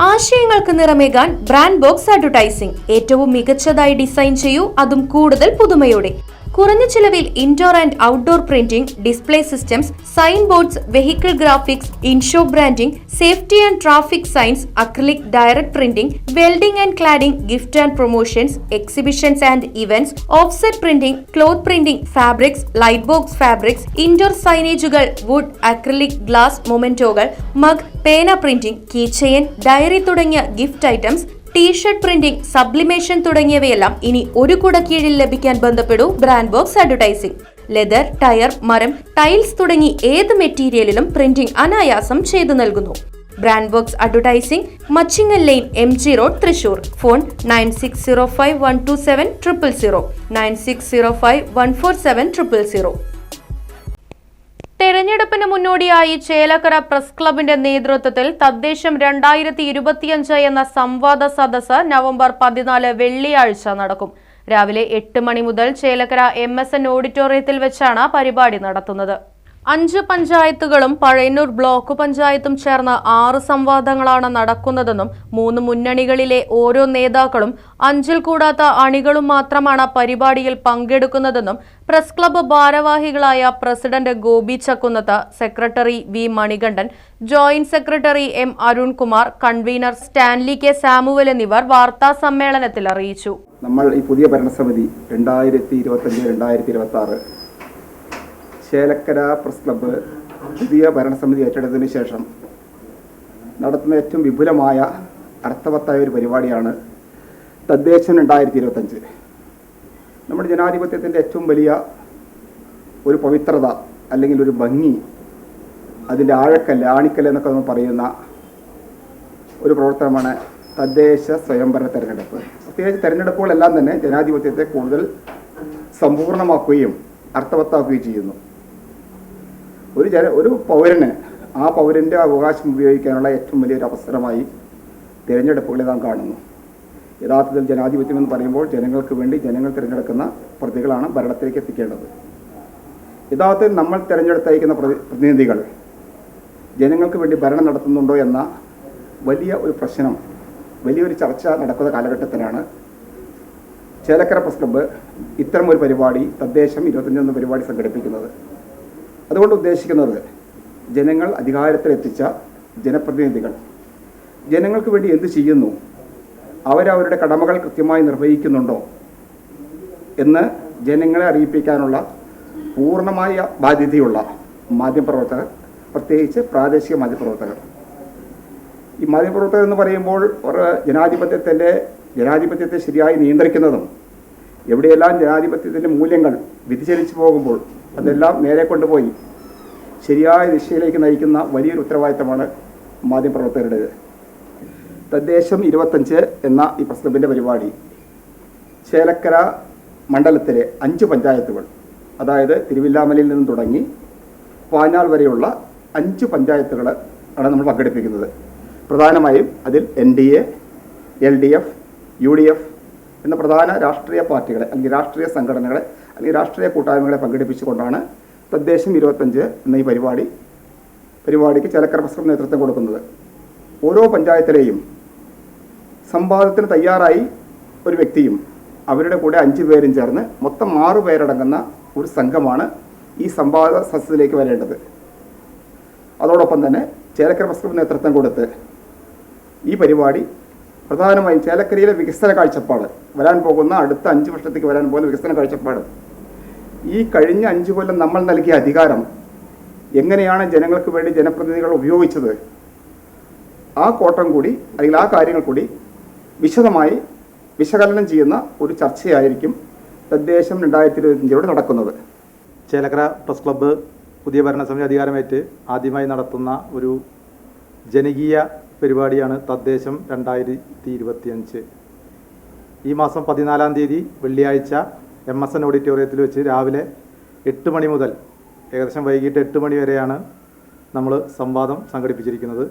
ആശയങ്ങൾക്ക് നിറമേകാൻ brand box advertising ഏറ്റവും മികച്ചതായി ഡിസൈൻ ചെയ്യൂ, അതും കൂടുതൽ പുതുമയോടെ. കുറഞ്ഞ ചിലവിൽ indoor and outdoor printing, display systems, sign boards, vehicle graphics, in shop branding, safety and traffic signs, acrylic direct printing, welding and cladding, gift and promotions, exhibitions and events, offset printing, cloth printing, fabrics, light box fabrics, indoor സൈനേജുകൾ, wood, acrylic glass മൊമെന്റോകൾ, mug, പേന printing, key chain, diary തുടങ്ങിയ gift items, t shirt printing, sublimation തുടങ്ങിയവയെല്ലാം ഇനി ഒരു കുട കീഴിൽ ലഭിക്കാൻ ബന്ധപ്പെടൂ brand box advertising. Leather, tyre, മരം, ടൈൽസ് തുടങ്ങി ഏത് മെറ്റീരിയലിലും പ്രിന്റിംഗ് അനായാസം ചെയ്തു നൽകുന്നു. Brand box advertising, Machingal line, MG road, Thrissur. Phone 9605127000, 9605147000. തെരഞ്ഞെടുപ്പിന് മുന്നോടിയായി ചേലക്കര പ്രസ് ക്ലബിന്റെ നേതൃത്വത്തിൽ തദ്ദേശം 2025 എന്ന സംവാദ സദസ്സ് നവംബർ 14 വെള്ളിയാഴ്ച നടക്കും. രാവിലെ 8 മണി മുതൽ ചേലക്കര MSN ഓഡിറ്റോറിയത്തിൽ വെച്ചാണ് പരിപാടി നടത്തുന്നത്. 5 പഞ്ചായത്തുകളും പഴയന്നൂർ ബ്ലോക്ക് പഞ്ചായത്തും ചേർന്ന് 6 സംവാദങ്ങളാണ് നടക്കുന്നതെന്നും 3 മുന്നണികളിലെ ഓരോ നേതാക്കളും 5-ൽ കൂടാത്ത അണികളും മാത്രമാണ് പരിപാടിയിൽ പങ്കെടുക്കുന്നതെന്നും പ്രസ് ക്ലബ്ബ് ഭാരവാഹികളായ president Gopi Chakkunnath, secretary V Manikandan, joint secretary M Arunkumar, convener Stanley K Samuel എന്നിവർ വാർത്താ സമ്മേളനത്തിൽ അറിയിച്ചു. നമ്മൾ ഈ പുതിയ ഭരണസമിതി 2025-2026 ചേലക്കര പ്രസ് ക്ലബ്ബ് പുതിയ ഭരണസമിതി ഏറ്റെടുത്തതിന് ശേഷം നടത്തുന്ന ഏറ്റവും വിപുലമായ അർത്ഥവത്തായ ഒരു പരിപാടിയാണ് തദ്ദേശം 2025. നമ്മുടെ ജനാധിപത്യത്തിൻ്റെ ഏറ്റവും വലിയ ഒരു പവിത്രത അല്ലെങ്കിൽ ഒരു ഭംഗി, അതിൻ്റെ ആഴക്കല്ല്, ആണിക്കല്ല് എന്നൊക്കെ നമ്മൾ പറയുന്ന ഒരു പ്രവർത്തനമാണ് തദ്ദേശ സ്വയംഭരണ തെരഞ്ഞെടുപ്പ്. പ്രത്യേകിച്ച് തെരഞ്ഞെടുപ്പുകളെല്ലാം തന്നെ ജനാധിപത്യത്തെ കൂടുതൽ സമ്പൂർണ്ണമാക്കുകയും അർത്ഥവത്താക്കുകയും ചെയ്യുന്നു. ഒരു പൗരന് ആ പൗരൻ്റെ അവകാശം ഉപയോഗിക്കാനുള്ള ഏറ്റവും വലിയൊരു അവസരമായി തിരഞ്ഞെടുപ്പുകളെ നാം കാണുന്നു. യഥാർത്ഥത്തിൽ ജനാധിപത്യം എന്ന് പറയുമ്പോൾ ജനങ്ങൾക്ക് വേണ്ടി ജനങ്ങൾ തിരഞ്ഞെടുക്കുന്ന പ്രതികളാണ് ഭരണത്തിലേക്ക് എത്തിക്കേണ്ടത്. യഥാർത്ഥത്തിൽ നമ്മൾ തിരഞ്ഞെടുത്തയക്കുന്ന പ്രതിനിധികൾ ജനങ്ങൾക്ക് വേണ്ടി ഭരണം നടത്തുന്നുണ്ടോ എന്ന വലിയ ഒരു പ്രശ്നം, വലിയൊരു ചർച്ച നടക്കുന്ന കാലഘട്ടത്തിലാണ് ചേലക്കര പ്രസ് ക്ലബ്ബ് ഇത്തരം ഒരു പരിപാടി, തദ്ദേശം 25 എന്ന പരിപാടി സംഘടിപ്പിക്കുന്നത്. അതുകൊണ്ട് ഉദ്ദേശിക്കുന്നത് ജനങ്ങൾ അധികാരത്തിലെത്തിച്ച ജനപ്രതിനിധികൾ ജനങ്ങൾക്ക് വേണ്ടി എന്ത് ചെയ്യുന്നു, അവരവരുടെ കടമകൾ കൃത്യമായി നിർവഹിക്കുന്നുണ്ടോ എന്ന് ജനങ്ങളെ അറിയിപ്പിക്കാനുള്ള പൂർണ്ണമായ ബാധ്യതയുള്ള മാധ്യമപ്രവർത്തകർ, പ്രത്യേകിച്ച് പ്രാദേശിക മാധ്യമപ്രവർത്തകർ. ഈ മാധ്യമപ്രവർത്തകർ എന്ന് പറയുമ്പോൾ ജനാധിപത്യത്തെ ശരിയായി നിയന്ത്രിക്കുന്നതും എവിടെയെല്ലാം ജനാധിപത്യത്തിൻ്റെ മൂല്യങ്ങൾ വ്യതിചലിച്ചു പോകുമ്പോൾ അതെല്ലാം നേരെ കൊണ്ടുപോയി ശരിയായ ദിശയിലേക്ക് നയിക്കുന്ന വലിയൊരു ഉത്തരവാദിത്തമാണ് മാധ്യമപ്രവർത്തകരുടേത്. തദ്ദേശം 25 എന്ന ഈ പ്രസ് ക്ലബിൻ്റെ പരിപാടി ചേലക്കര മണ്ഡലത്തിലെ 5 പഞ്ചായത്തുകൾ, അതായത് തിരുവില്ലാമലയിൽ നിന്നും തുടങ്ങി പാഞ്ഞാൾ വരെയുള്ള 5 പഞ്ചായത്തുകൾ ആണ് നമ്മൾ പങ്കെടുപ്പിക്കുന്നത്. പ്രധാനമായും അതിൽ NDA, LDF, UDF എന്ന പ്രധാന രാഷ്ട്രീയ പാർട്ടികളെ അല്ലെങ്കിൽ രാഷ്ട്രീയ സംഘടനകളെ അല്ലെങ്കിൽ രാഷ്ട്രീയ കൂട്ടായ്മകളെ പങ്കെടുപ്പിച്ചുകൊണ്ടാണ് തദ്ദേശം 25 എന്ന ഈ പരിപാടിക്ക് ചേലക്കര പ്രസ് ക്ലബ്ബ് നേതൃത്വം കൊടുക്കുന്നത്. ഓരോ പഞ്ചായത്തിലെയും സംവാദത്തിന് തയ്യാറായി ഒരു വ്യക്തിയും അവരുടെ കൂടെ 5 പേരും ചേർന്ന് മൊത്തം 6 പേരടങ്ങുന്ന ഒരു സംഘമാണ് ഈ സംവാദ സദസ്സിലേക്ക് വരേണ്ടത്. അതോടൊപ്പം തന്നെ ചേലക്കര പ്രസ് ക്ലബ്ബ് നേതൃത്വം കൊടുത്ത് ഈ പരിപാടി പ്രധാനമായും ചേലക്കരയിലെ വികസന കാഴ്ചപ്പാട്, വരാൻ പോകുന്ന അടുത്ത 5 വർഷത്തേക്ക് വരാൻ പോകുന്ന വികസന കാഴ്ചപ്പാട്, ഈ കഴിഞ്ഞ 5 കൊല്ലം നമ്മൾ നൽകിയ അധികാരം എങ്ങനെയാണ് ജനങ്ങൾക്ക് വേണ്ടി ജനപ്രതിനിധികൾ ഉപയോഗിച്ചത്, ആ കോട്ടം കൂടി അല്ലെങ്കിൽ ആ കാര്യങ്ങൾ കൂടി വിശദമായി വിശകലനം ചെയ്യുന്ന ഒരു ചർച്ചയായിരിക്കും തദ്ദേശം 2025 നടക്കുന്നത്. ചേലക്കര പ്രസ് ക്ലബ്ബ് പുതിയ ഭരണസമിതി അധികാരമേറ്റ് ആദ്യമായി നടത്തുന്ന ഒരു ജനകീയ പരിപാടിയാണ് തദ്ദേശം 2025. ഈ മാസം 14-ാം തീയതി വെള്ളിയാഴ്ച MSN ഓഡിറ്റോറിയത്തിൽ വെച്ച് രാവിലെ 8 മണി മുതൽ ഏകദേശം വൈകിട്ട് 8 മണി വരെയാണ് നമ്മൾ സംവാദം സംഘടിപ്പിച്ചിരിക്കുന്നത്.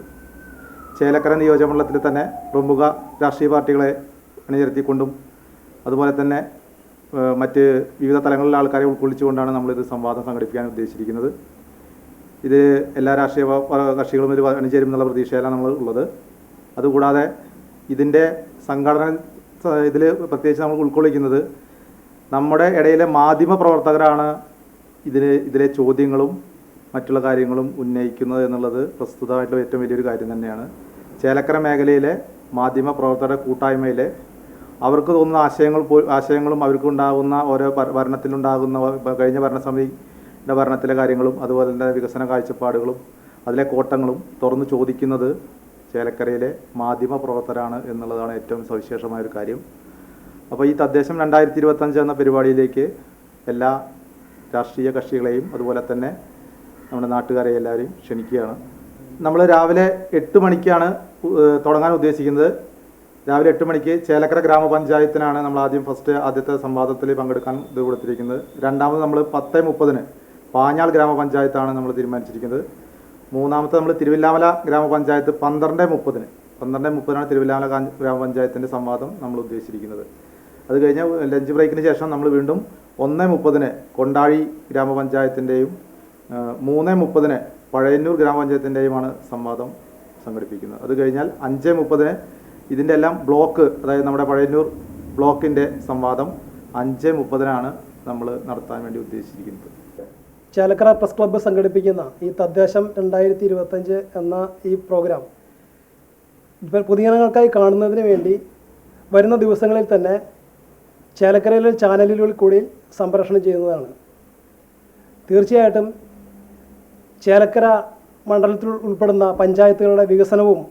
ചേലക്കര നിയോജകമണ്ഡലത്തിൽ തന്നെ പ്രമുഖ രാഷ്ട്രീയ പാർട്ടികളെ അണിനിരത്തിക്കൊണ്ടും അതുപോലെ തന്നെ മറ്റ് വിവിധ തലങ്ങളിലെ ആൾക്കാരെ ഉൾക്കൊള്ളിച്ചുകൊണ്ടാണ് നമ്മളിത് സംവാദം സംഘടിപ്പിക്കാൻ ഉദ്ദേശിച്ചിരിക്കുന്നത്. ഇത് എല്ലാ രാഷ്ട്രീയ കക്ഷികളും ഇത് അണിചേരുമെന്നുള്ള പ്രതീക്ഷയിലാണ് നമ്മൾ ഉള്ളത്. അതുകൂടാതെ ഇതിൻ്റെ സംഘടന ഇതിൽ പ്രത്യേകിച്ച് നമ്മൾ ഉൾക്കൊള്ളിക്കുന്നത് നമ്മുടെ ഇടയിലെ മാധ്യമ പ്രവർത്തകരാണ് ഇതിലെ ചോദ്യങ്ങളും മറ്റുള്ള കാര്യങ്ങളും ഉന്നയിക്കുന്നത് എന്നുള്ളത് പ്രസ്തുതമായിട്ടുള്ള ഏറ്റവും വലിയൊരു കാര്യം തന്നെയാണ്. ചേലക്കര മേഖലയിലെ മാധ്യമ പ്രവർത്തകരുടെ കൂട്ടായ്മയിലെ അവർക്ക് തോന്നുന്ന ആശയങ്ങളും അവർക്കുണ്ടാകുന്ന ഓരോ ഭരണത്തിലുണ്ടാകുന്ന കഴിഞ്ഞ ഭരണസമിതിയുടെ ഭരണത്തിലെ കാര്യങ്ങളും അതുപോലെ തന്നെ വികസന കാഴ്ചപ്പാടുകളും അതിലെ കോട്ടങ്ങളും തുറന്നു ചോദിക്കുന്നത് ചേലക്കരയിലെ മാധ്യമ പ്രവർത്തകരാണ് എന്നുള്ളതാണ് ഏറ്റവും സവിശേഷമായൊരു കാര്യം. അപ്പോൾ ഈ തദ്ദേശം 2025 എന്ന പരിപാടിയിലേക്ക് എല്ലാ രാഷ്ട്രീയ കക്ഷികളെയും അതുപോലെ തന്നെ നമ്മുടെ നാട്ടുകാരെ എല്ലാവരെയും ക്ഷണിക്കുകയാണ്. നമ്മൾ രാവിലെ 8 മണിക്കാണ് തുടങ്ങാൻ ഉദ്ദേശിക്കുന്നത്. രാവിലെ 8 മണിക്ക് ചേലക്കര ഗ്രാമപഞ്ചായത്തിനാണ് നമ്മൾ ആദ്യത്തെ സംവാദത്തിൽ പങ്കെടുക്കാൻ ഇത് കൊടുത്തിരിക്കുന്നത്. രണ്ടാമത് നമ്മൾ 10:30 പാഞ്ഞാൾ ഗ്രാമപഞ്ചായത്താണ് നമ്മൾ തീരുമാനിച്ചിരിക്കുന്നത്. മൂന്നാമത്തെ നമ്മൾ തിരുവില്ലാമല ഗ്രാമപഞ്ചായത്ത് 12:30 തിരുവില്ലാമല ഗ്രാമപഞ്ചായത്തിൻ്റെ സംവാദം നമ്മൾ ഉദ്ദേശിച്ചിരിക്കുന്നത്. അത് കഴിഞ്ഞ് ലഞ്ച് ബ്രേക്കിന് ശേഷം നമ്മൾ വീണ്ടും 1:30 കൊണ്ടാഴി ഗ്രാമപഞ്ചായത്തിൻ്റെയും 3:30 പഴയന്നൂർ ഗ്രാമപഞ്ചായത്തിൻ്റെയുമാണ് സംവാദം സംഘടിപ്പിക്കുന്നത്. അത് കഴിഞ്ഞാൽ 5:30 ഇതിൻ്റെ എല്ലാം ബ്ലോക്ക്, അതായത് നമ്മുടെ പഴയന്നൂർ ബ്ലോക്കിൻ്റെ സംവാദം 5:30 നമ്മൾ നടത്താൻ വേണ്ടി ഉദ്ദേശിച്ചിരിക്കുന്നത്. ചേലക്കര പ്രസ് ക്ലബ്ബ് സംഘടിപ്പിക്കുന്ന ഈ തദ്ദേശം 2025 എന്ന ഈ പ്രോഗ്രാം പൊതുജനങ്ങൾക്കായി കാണുന്നതിന് വേണ്ടി വരുന്ന ദിവസങ്ങളിൽ തന്നെ ചേലക്കരയിലെ ചാനലുകളിൽ കൂടി സംപ്രേഷണം ചെയ്യുന്നതാണ്. തീർച്ചയായിട്ടും ചേലക്കര മണ്ഡലത്തിൽ ഉൾപ്പെടുന്ന പഞ്ചായത്തുകളുടെ വികസനവും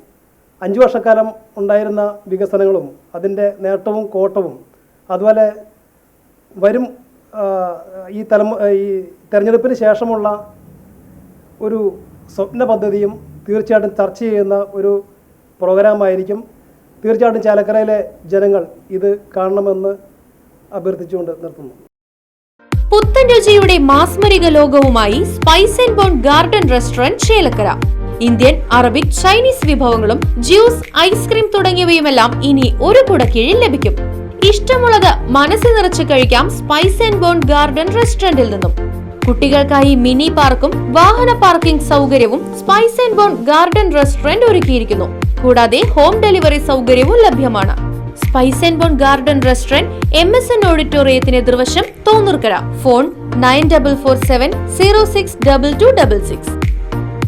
5 വർഷക്കാലം ഉണ്ടായിരുന്ന വികസനങ്ങളും അതിൻ്റെ നേട്ടവും കോട്ടവും അതുപോലെ വരും ഈ തെരഞ്ഞെടുപ്പിന് ശേഷമുള്ള ഒരു സ്വപ്ന പദ്ധതിയും തീർച്ചയായിട്ടും ചർച്ച ചെയ്യുന്ന ഒരു പ്രോഗ്രാമായിരിക്കും. തീർച്ചയായിട്ടും ചേലക്കരയിലെ ജനങ്ങൾ ഇത് കാണണമെന്ന് അഭ്യർത്ഥിച്ചുകൊണ്ട് നിർത്തുന്നു. പുത്തൻ രുചിയുടെ മാസ്മരിക ലോകവുമായി spice and bone garden restaurant Chelakkara. Indian, Arabic, Chinese വിഭവങ്ങളും ജ്യൂസ്, ഐസ്ക്രീം തുടങ്ങിയവയുമെല്ലാം ഇനി ഒരു കുടക്കീഴിൽ ലഭിക്കും. ഇഷ്ടമുള്ളത് മനസ്സ് നിറച്ച് കഴിക്കാം സ്പൈസ് ആൻഡ് ബോൺ ഗാർഡൻ റെസ്റ്റോറന്റിൽ നിന്നും. കുട്ടികൾക്കായി മിനി പാർക്കും വാഹന പാർക്കിംഗ് സൗകര്യവും spice and bone garden restaurant ഒരുക്കിയിരിക്കുന്നു. കൂടാതെ ഹോം ഡെലിവറി സൗകര്യവും ലഭ്യമാണ്. Spice and bone garden restaurant MSN ഓഡിറ്റോറിയത്തിന് എതിർവശം തോന്നൂർക്കര. ഫോൺ 9447 062266.